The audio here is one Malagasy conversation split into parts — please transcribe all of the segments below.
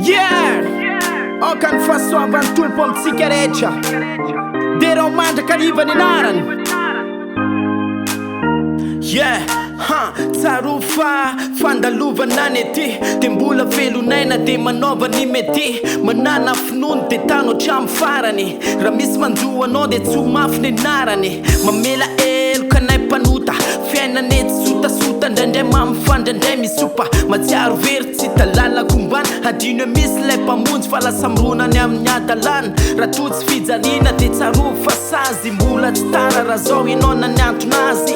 Yeah! Oka ny fahasoavany tompo amintsika rehetra dia rao mandraka ariva ny anarany. Yeah, tsarofa fandalovana ny ety dia mbola velonaina dia manaova ny mety manana finoany dia tano hatramin'ny farany. Raha misy manjoanao dia tsy ho mafy ny anarany. Mamela eloka nay mpanota fiainana ety sotasota indraindray mamifandray misopa matsiaro very tsy talala kombana adino misy ilay mpamonjy fa lasa mironany amin'ny adalana. Raha totsy fijaliana dia tsarofa sazy mbola tsy tara raha zao ianao naniantona azy.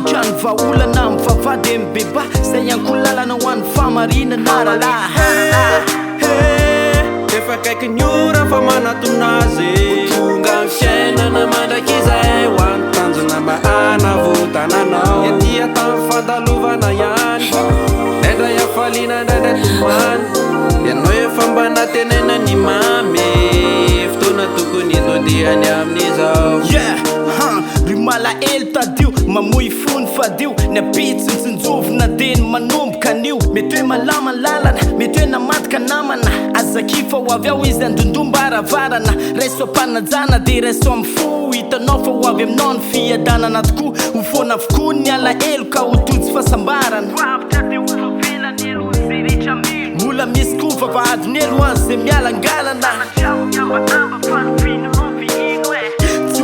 Trany vaolana mivavady mibeba zay ankolalana ho an'ny famarinana rahalahy. Efa kaiky ny ora fa manatona azy tonga amin'ny fiainana mandrakizay ho an'ny tanjona mba hanavotananao etia tamin'ny fandalovana ihany indray afaliana indraindray tomany ianao efa mba natenena ny mamy fotoana tokony dodihany amin'izao. Ry malaelo tadio mamoy fony fadio ny apitsy nitsinjovina dia ny manomboka anio. Mety hoe malama ny lalana mety hoe namadika namana azakifa ho avy ao izy andondomba aravarana. Raiso ampanajana dia raiso amin'ny fo hitanao fa ho avy aminao ny fiadanana tokoa ho foana avokoa ny alaelo ka ho totsy fahasambarana. Mbola misy koa vavahadiny elo azy zay mialangalana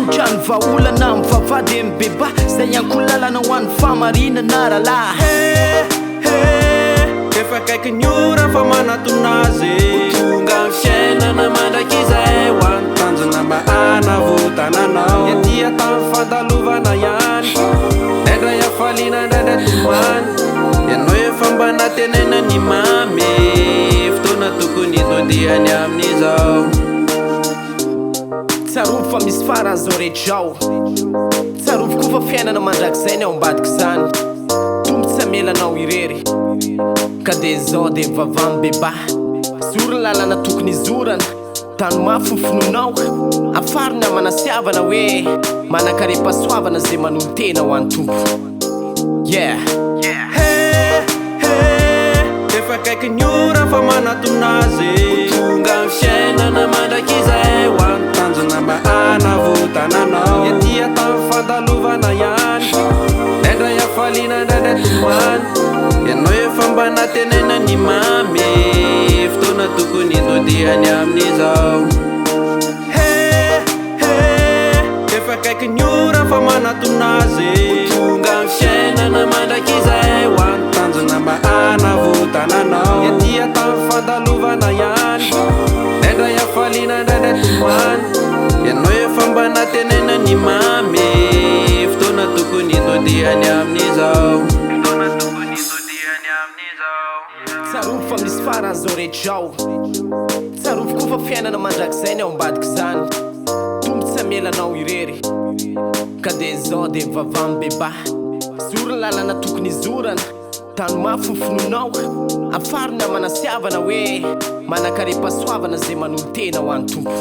trany vaolana mivavady mibeba zay ankolalana ho an'ny famarinana rahalahy. Efa kaiky ny ora fa manatona azy tonga amin'ny fiainana mandrakizay ho an'ny tanjona mba hanavotananao etia tamin'ny fandalovana ihany indray afaliana indraindray tomany ianao efa mba natenena ny mamy fotoana tokony dodihany amin'izao. Tsarovo fa misy farany zao rehetra zao. Tsarovo koa fa fiainana mandrakizay ny ao ambadika zany tombotsy amelanao irery ka dia zao dia vava mibeba zorony lalana tokony izorana tany mafy ny finonao afary ny amanasiavana hoe manakare-pasoavana zay manolo tena ho an'ny tompo. Efa kaiky ny ora fa manatona azy tonga amin'ny fiainana mandrakizay ho an'ny tanjona mba hanavotananao etia tamin'ny fandalovana ihany indray afaliana indraindray tomany ianao efa mba natenena ny mamy fotoana tokony dodihany amin'izao. Efa kaiky ny ora fa manatona azy tonga amin'ny fiainana mandrakizay ho an'ny tanjona mba hanavotananao etia tamin'ny fandalovana ihany indray afaliana indraindray tomany ianao efa mba natenena ny mamy fotoana tokony dodihany amin'izao. Tsarovo fa misy farany zao rehetra zao. Tsarovo koa fa fiainana mandrakizay ny ao ambadika zany tombotsy amelanao irery ka dia zao dia vava mibeba zorony lalana tokony izorana tany mafy ny finonao afary ny amanasiavana hoe manakare-pasoavana zay manolo tena ho an'ny tompo.